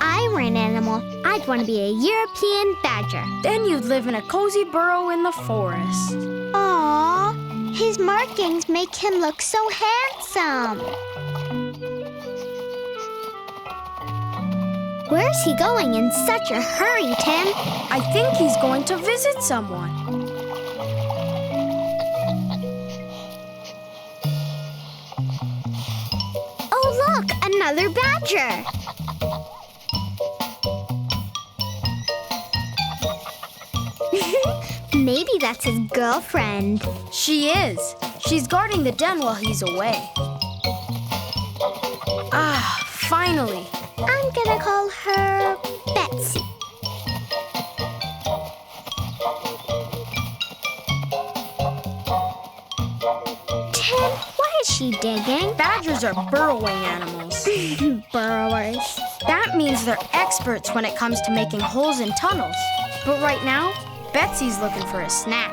I were an animal, I'd want to be a European badger. Then you'd live in a cozy burrow in the forest. Aww, his markings make him look so handsome. Where's he going in such a hurry, Tim? I think he's going to visit someone. Oh, look, another badger. Maybe that's his girlfriend. She is. She's guarding the den while he's away. Ah, finally. I'm gonna call her Betsy. Tim, what is she digging? Badgers are burrowing animals. Burrowers. That means they're experts when it comes to making holes in tunnels. But right now, Betsy's looking for a snack.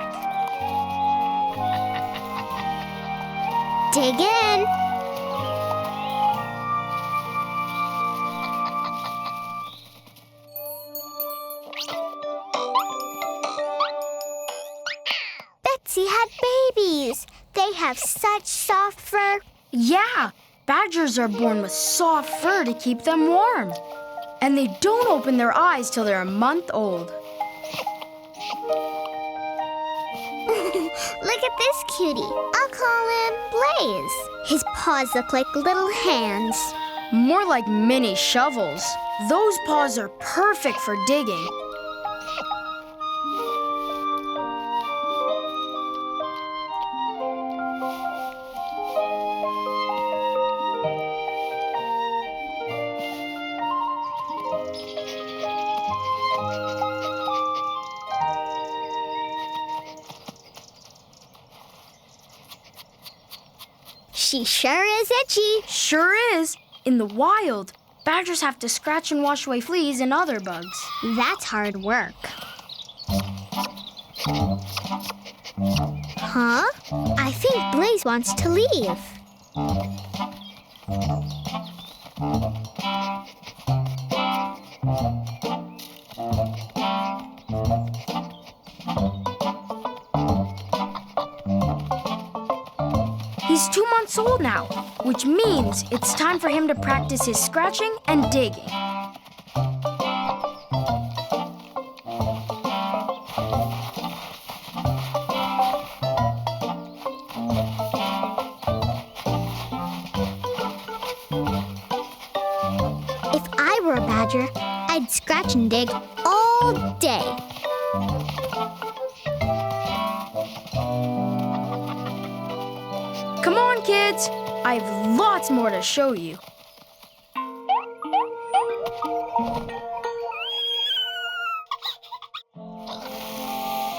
Dig in. Betsy had babies. They have such soft fur. Yeah, badgers are born with soft fur to keep them warm. And they don't open their eyes till they're a month old. Look at this cutie. I'll call him Blaze. His paws look like little hands. More like mini shovels. Those paws are perfect for digging. She sure is itchy. Sure is. In the wild, badgers have to scratch and wash away fleas and other bugs. That's hard work. Huh? I think Blaze wants to leave. He's 2 months old now, which means it's time for him to practice his scratching and digging. If I were a badger, I'd scratch and dig all day. Come on, kids. I have lots more to show you.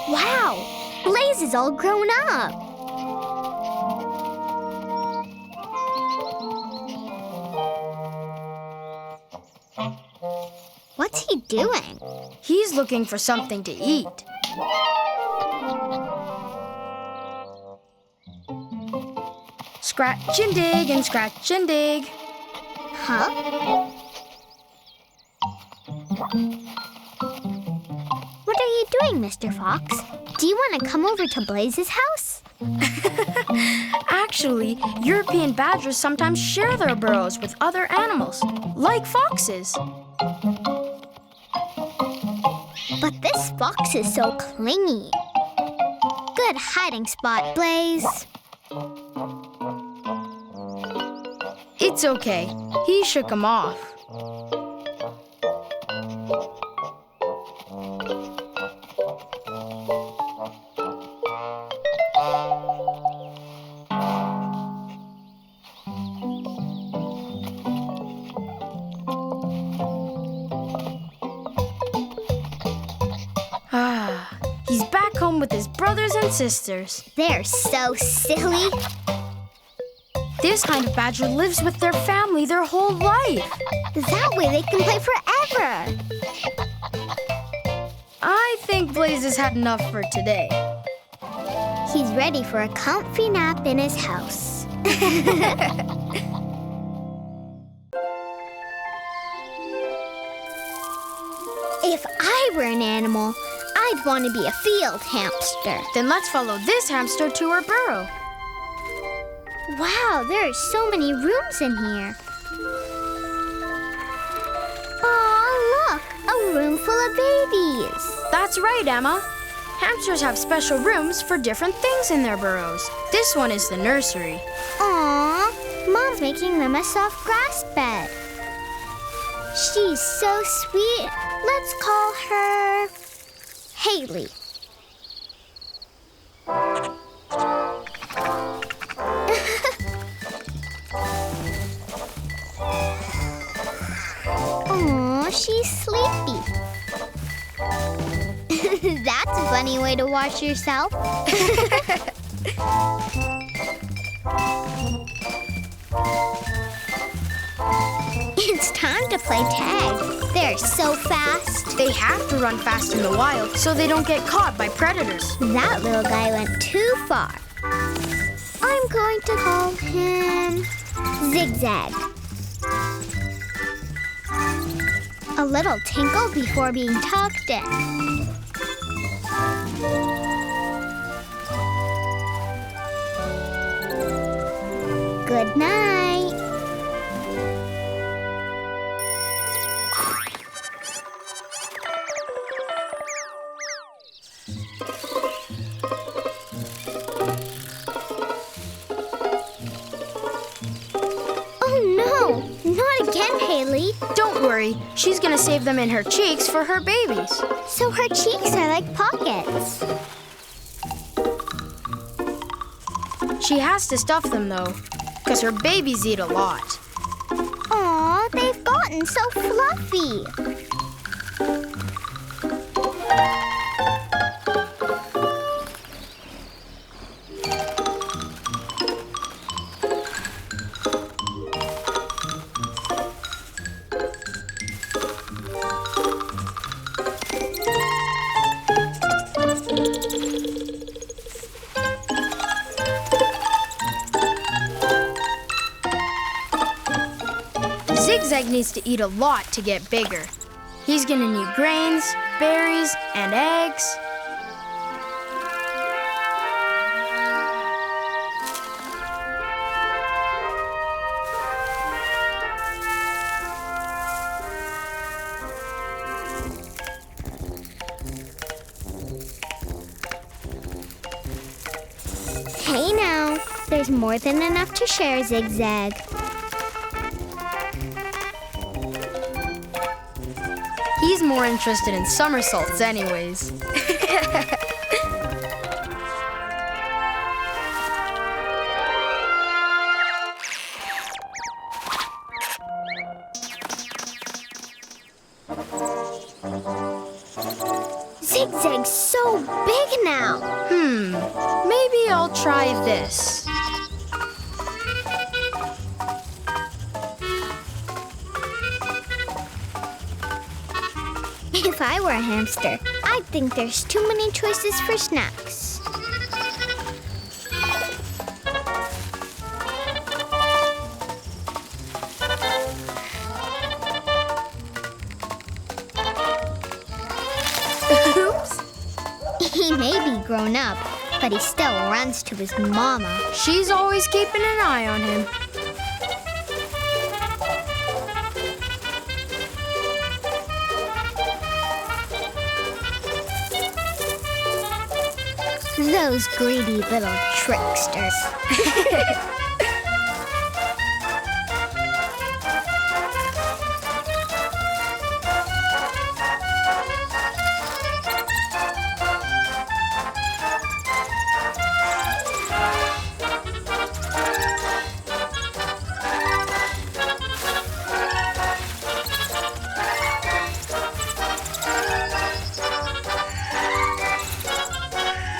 Wow! Blaze is all grown up. What's he doing? He's looking for something to eat. Scratch and dig and scratch and dig. Huh? What are you doing, Mr. Fox? Do you want to come over to Blaze's house? Actually, European badgers sometimes share their burrows with other animals, like foxes. But this fox is so clingy. Good hiding spot, Blaze. It's okay. He shook him off. He's back home with his brothers and sisters. They're so silly. This kind of badger lives with their family their whole life. That way they can play forever. I think Blaze has had enough for today. He's ready for a comfy nap in his house. If I were an animal, I'd want to be a field hamster. Then let's follow this hamster to her burrow. Wow, there are so many rooms in here. Aw, look, a room full of babies. That's right, Emma. Hamsters have special rooms for different things in their burrows. This one is the nursery. Aw, Mom's making them a soft grass bed. She's so sweet. Let's call her Haley. Aw, she's sleepy. That's a funny way to wash yourself. It's time to play tag. They're so fast. They have to run fast in the wild so they don't get caught by predators. That little guy went too far. I'm going to call him Zigzag. A little tinkle before being tucked in. Good night. Not again, Haley. Don't worry, she's gonna save them in her cheeks for her babies. So her cheeks are like pockets. She has to stuff them though, because her babies eat a lot. Aw, they've gotten so fluffy. Zigzag needs to eat a lot to get bigger. He's gonna need grains, berries, and eggs. Hey now, there's more than enough to share, Zigzag. He's more interested in somersaults anyways. Zigzag's so big now. Maybe I'll try this. If I were a hamster, I'd think there's too many choices for snacks. Oops. He may be grown up, but he still runs to his mama. She's always keeping an eye on him. Those greedy little tricksters.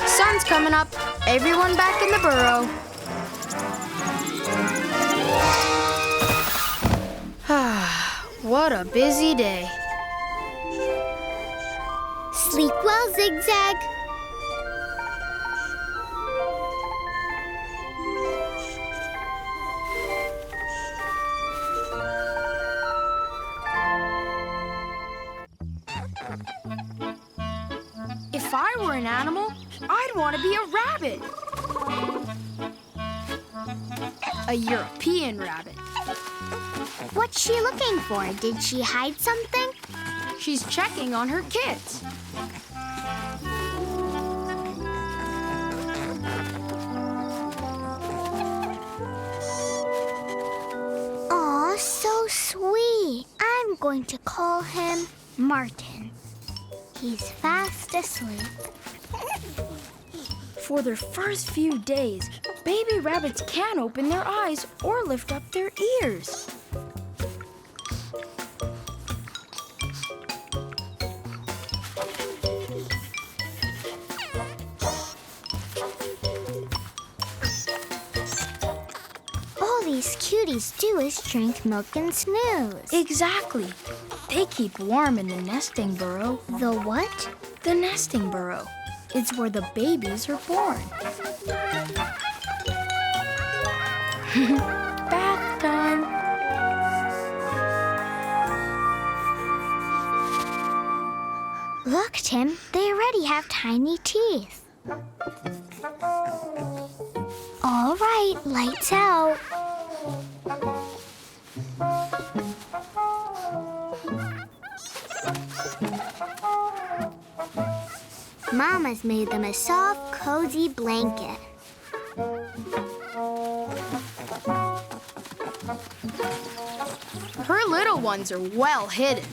Sun's coming up. Everyone back in the burrow. What a busy day. Sleep well, Zigzag. I were an animal, I'd want to be a rabbit. A European rabbit. What's she looking for? Did she hide something? She's checking on her kids. Aw, so sweet. I'm going to call him Martin. He's fast asleep. For their first few days, baby rabbits can't open their eyes or lift up their ears. All these cuties do is drink milk and snooze. Exactly. They keep warm in the nesting burrow. The what? The nesting burrow. It's where the babies are born. Bath time. Look, Tim, they already have tiny teeth. All right, lights out. Mama's made them a soft, cozy blanket. Her little ones are well hidden.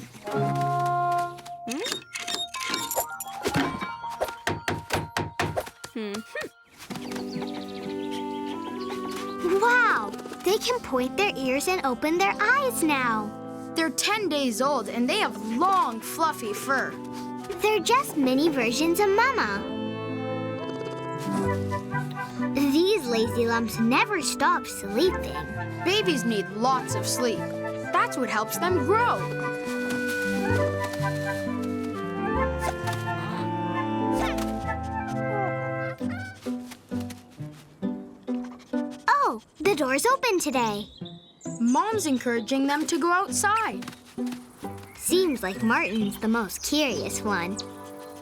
Wow, they can point their ears and open their eyes now. They're 10 days old and they have long, fluffy fur. They're just mini versions of Mama. These lazy lumps never stop sleeping. Babies need lots of sleep. That's what helps them grow. Oh, the door's open today. Mom's encouraging them to go outside. Seems like Martin's the most curious one.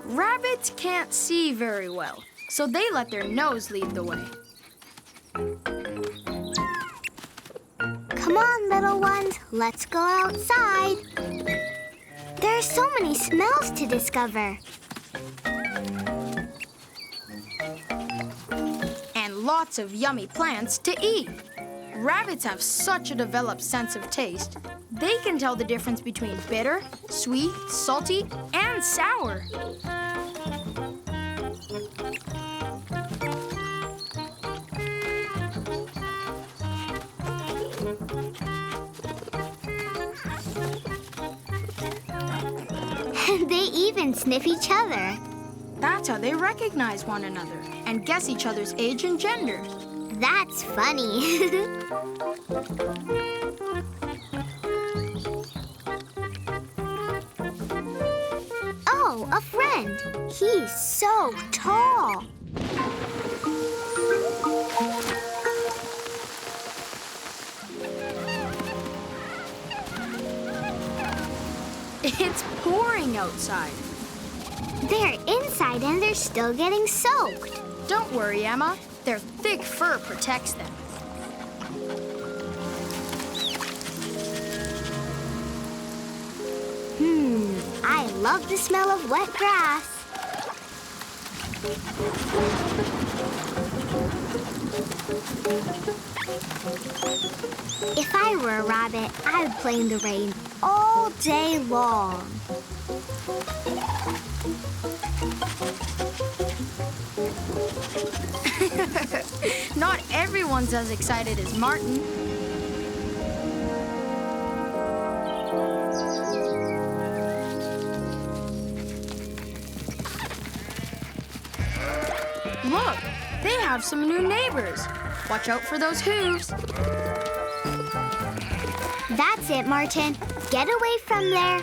Rabbits can't see very well, so they let their nose lead the way. Come on, little ones, let's go outside. There are so many smells to discover. And lots of yummy plants to eat. Rabbits have such a developed sense of taste. They can tell the difference between bitter, sweet, salty, and sour. They even sniff each other. That's how they recognize one another and guess each other's age and gender. That's funny. Oh, a friend. He's so tall. It's pouring outside. They're inside and they're still getting soaked. Don't worry, Emma. Their thick fur protects them. I love the smell of wet grass. If I were a rabbit, I would play in the rain all day long. Not everyone's as excited as Martin. Look, they have some new neighbors. Watch out for those hooves. That's it, Martin. Get away from there.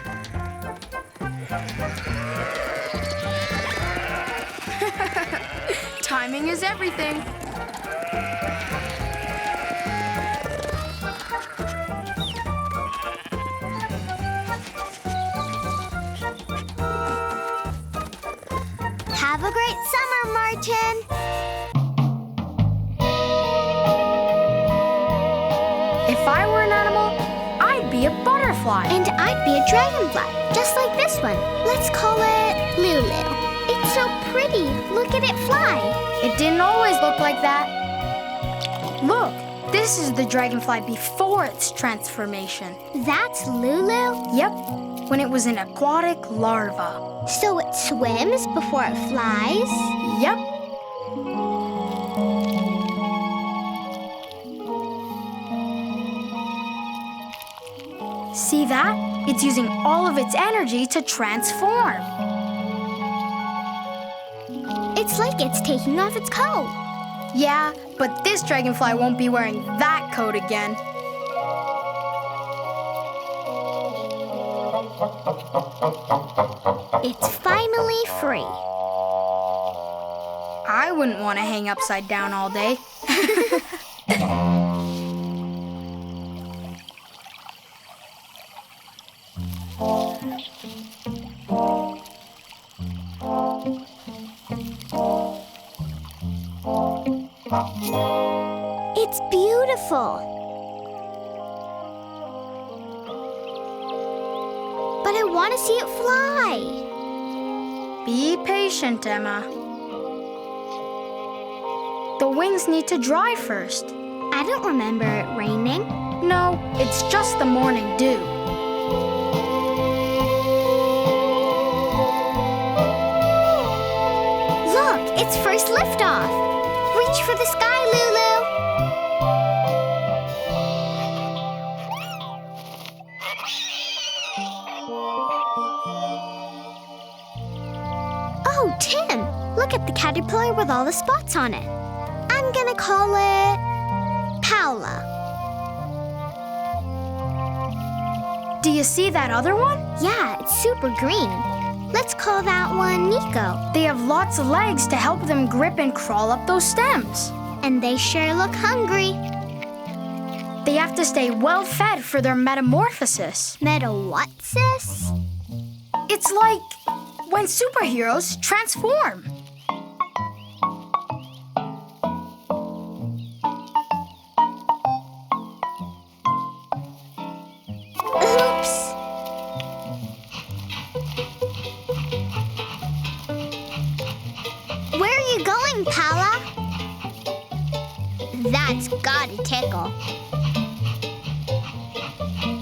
Timing is everything. Have Have a great summer, Martin. If I were an animal, I'd be a butterfly. And I'd be a dragonfly, just like this one. Let's call it Lulu. It's so pretty. Look at it fly. It didn't always look like that. Look, this is the dragonfly before its transformation. That's Lulu? Yep, when it was an aquatic larva. So it swims before it flies? Yep. See that? It's using all of its energy to transform. It's like it's taking off its coat. Yeah, but this dragonfly won't be wearing that coat again. It's finally free. I wouldn't want to hang upside down all day. It's beautiful. But I want to see it fly. Be patient, Emma. The wings need to dry first. I don't remember it raining. No, it's just the morning dew. Look, it's first liftoff. Reach for the sky, Lulu. Oh, Tim, look at the caterpillar with all the spots on it. I'm gonna call it Paula. Do you see that other one? Yeah, it's super green. Let's call that one Nico. They have lots of legs to help them grip and crawl up those stems. And they sure look hungry. They have to stay well fed for their metamorphosis. What, sis? It's like when superheroes transform. Oops. Where are you going, Paula? That's gotta tickle.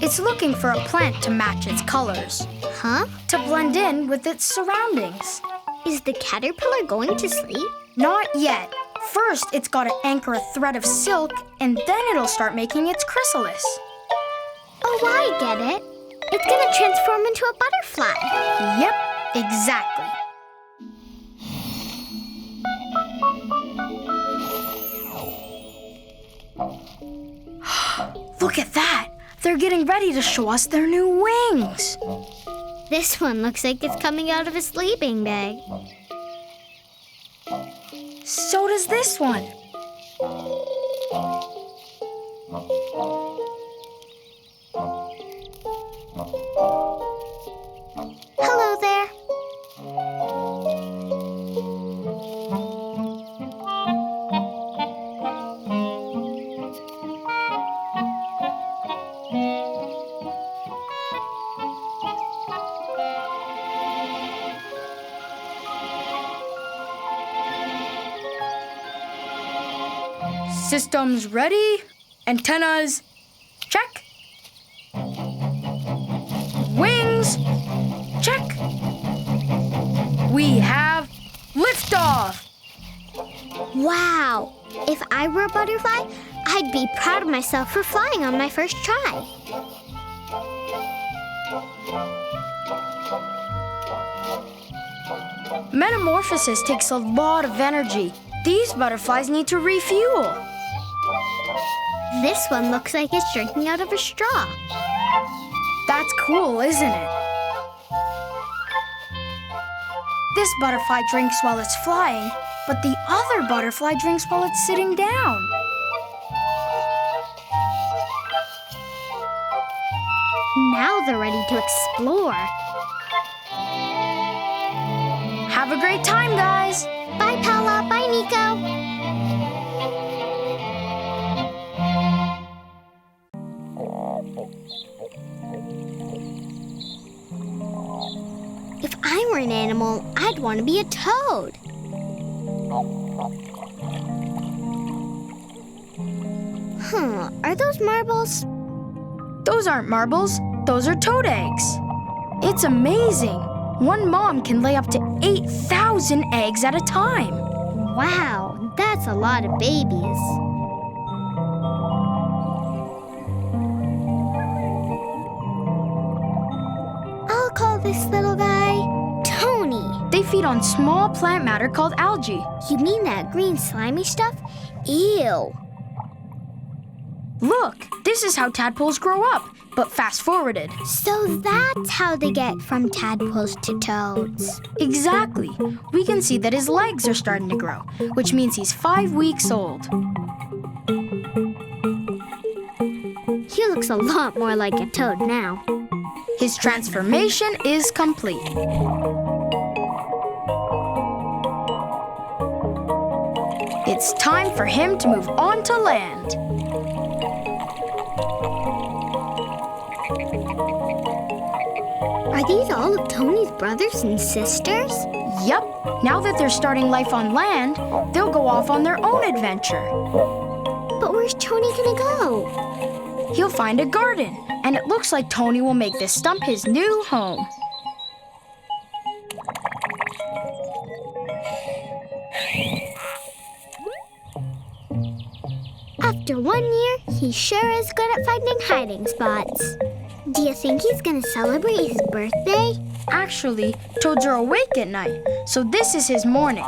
It's looking for a plant to match its colors, Huh? to blend in with its surroundings. Is the caterpillar going to sleep? Not yet. First, it's got to anchor a thread of silk, and then it'll start making its chrysalis. Oh, I get it. It's gonna transform into a butterfly. Yep, exactly. Look at that! They're getting ready to show us their new wings. This one looks like it's coming out of a sleeping bag. So does this one. Hello there. Systems ready. Antennas, check. Wings, check. We have liftoff. Wow. If I were a butterfly, I'd be proud of myself for flying on my first try. Metamorphosis takes a lot of energy. These butterflies need to refuel. This one looks like it's drinking out of a straw. That's cool, isn't it? This butterfly drinks while it's flying, but the other butterfly drinks while it's sitting down. Now they're ready to explore. Have Have a great time, guys. Bye, Paula. Bye, Nico. If I were an animal, I'd want to be a toad. Are those marbles? Those aren't marbles. Those are toad eggs. It's amazing. One mom can lay up to 8,000 eggs at a time. Wow, that's a lot of babies. I'll call this little guy Tony. They feed on small plant matter called algae. You mean that green slimy stuff? Ew. Look, this is how tadpoles grow up, but fast-forwarded. So that's how they get from tadpoles to toads. Exactly. We can see that his legs are starting to grow, which means he's 5 weeks old. He looks a lot more like a toad now. His transformation is complete. It's time for him to move on to land. Are these all of Tony's brothers and sisters? Yup. Now that they're starting life on land, they'll go off on their own adventure. But where's Tony gonna go? He'll find a garden, and it looks like Tony will make this stump his new home. After 1 year, he sure is good at finding hiding spots. Do you think he's gonna celebrate his birthday? Actually, toads are awake at night, so this is his morning.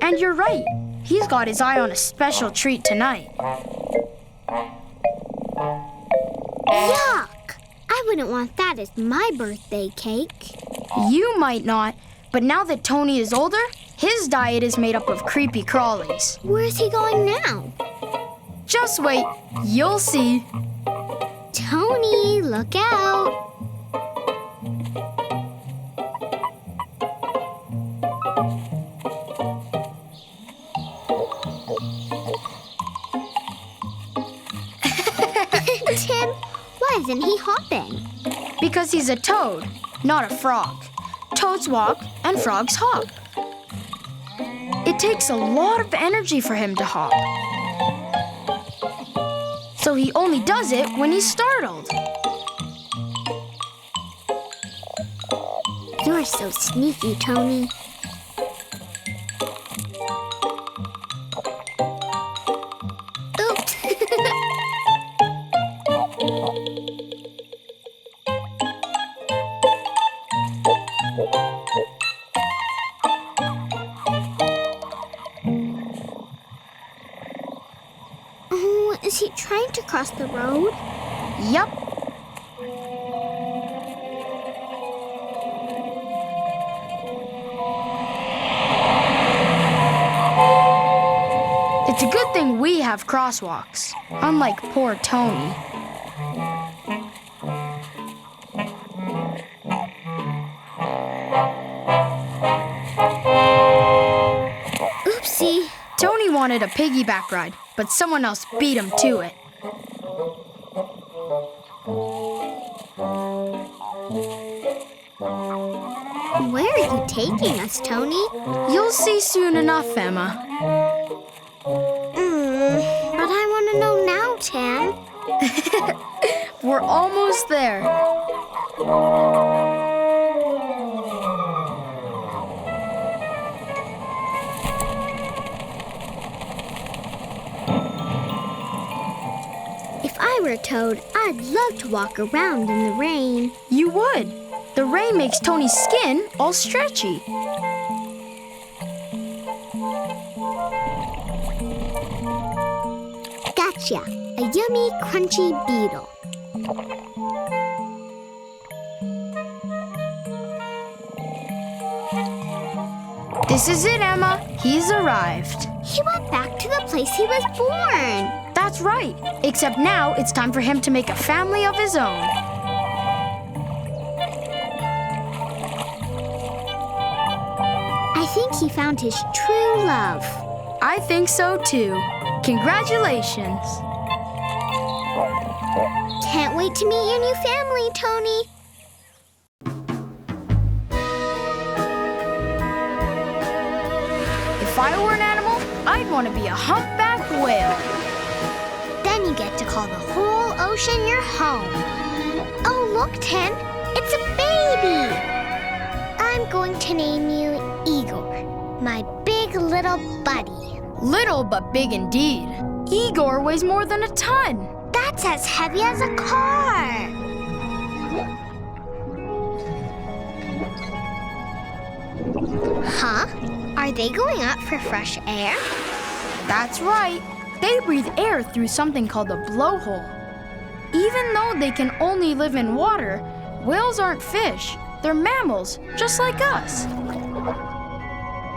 And you're right, he's got his eye on a special treat tonight. Yuck! I wouldn't want that as my birthday cake. You might not, but now that Tony is older, his diet is made up of creepy crawlies. Where's he going now? Just wait, you'll see. Tony, look out! Tim, why isn't he hopping? Because he's a toad, not a frog. Toads walk and frogs hop. It takes a lot of energy for him to hop. So he only does it when he's startled. You're so sneaky, Tony. Oops. Oh, is he trying to cross the road? Yup. It's a good thing we have crosswalks, unlike poor Tony. Oopsie. Tony wanted a piggyback ride, but someone else beat him to it. Where are you taking us, Tony? You'll see soon enough, Emma. But I want to know now, Tim. We're almost there. If I were a toad, I'd love to walk around in the rain. You would. The rain makes Tony's skin all stretchy. Gotcha. A yummy, crunchy beetle. This is it, Emma. He's arrived. He went back to the place he was born. That's right. Except now it's time for him to make a family of his own. I think he found his true love. I think so too. Congratulations. Can't wait to meet your new family, Tony. If I were an animal, I'd want to be a humpback whale. Then you get to call the whole ocean your home. Oh, look, Tin. It's a baby. I'm going to name you Igor, my big little buddy. Little but big indeed. Igor weighs more than a ton. That's as heavy as a car. Huh? Are they going up for fresh air? That's right. They breathe air through something called a blowhole. Even though they can only live in water, whales aren't fish. They're mammals, just like us.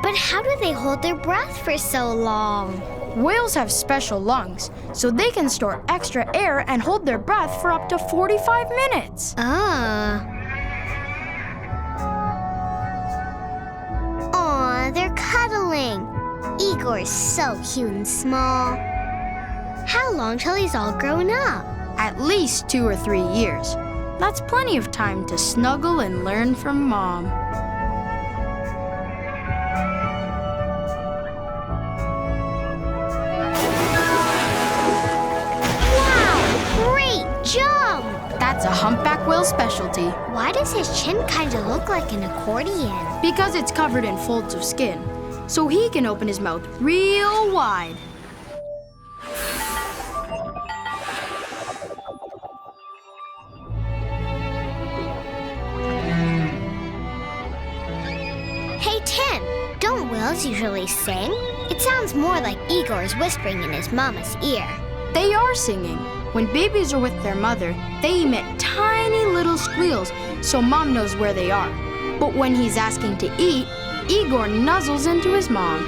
But how do they hold their breath for so long? Whales have special lungs, so they can store extra air and hold their breath for up to 45 minutes. Aw, they're cuddling. Igor's so cute and small. How long till he's all grown up? At least 2 or 3 years. That's plenty of time to snuggle and learn from Mom. Jump! That's a humpback whale specialty. Why does his chin kind of look like an accordion? Because it's covered in folds of skin, so he can open his mouth real wide. Hey, Tin, don't whales usually sing? It sounds more like Igor's whispering in his mama's ear. They are singing. When babies are with their mother, they emit tiny little squeals so Mom knows where they are. But when he's asking to eat, Igor nuzzles into his mom.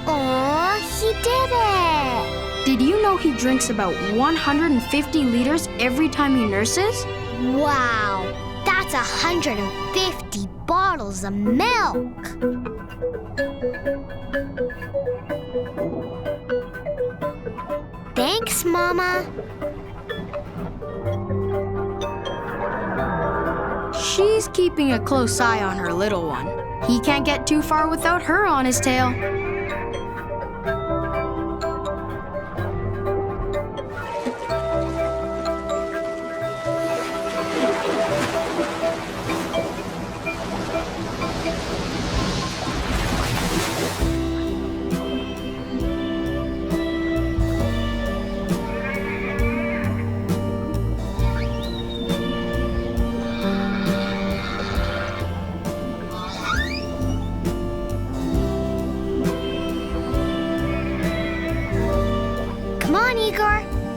Aw, he did it! Did you know he drinks about 150 liters every time he nurses? Wow, that's 150 bottles of milk! Thanks, Mama. She's keeping a close eye on her little one. He can't get too far without her on his tail.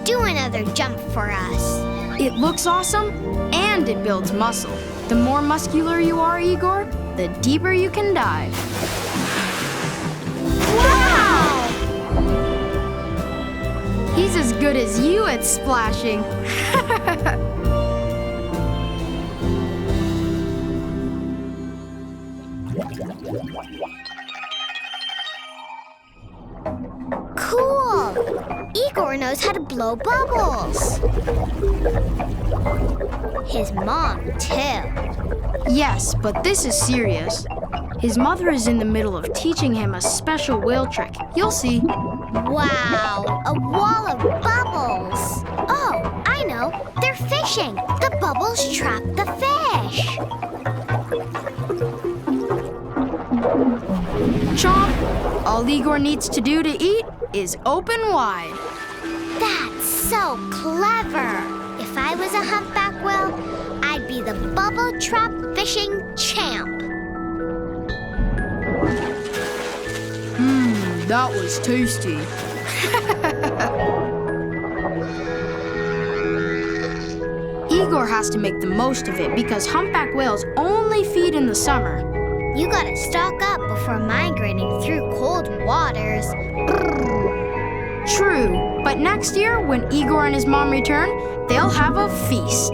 Do another jump for us. It looks awesome, and it builds muscle. The more muscular you are, Igor, the deeper you can dive. Wow! He's as good as you at splashing. Cool! Igor knows how to blow bubbles. His mom, too. Yes, but this is serious. His mother is in the middle of teaching him a special whale trick. You'll see. Wow, a wall of bubbles. Oh, I know. They're fishing. The bubbles trap the fish. Chomp! All Igor needs to do to eat is open wide. That's so clever. If I was a humpback whale, I'd be the bubble trap fishing champ. That was tasty. Igor has to make the most of it because humpback whales only feed in the summer. You gotta stock up before migrating through cold waters. True, but next year, when Igor and his mom return, they'll have a feast.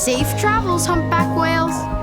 Safe travels, humpback whales.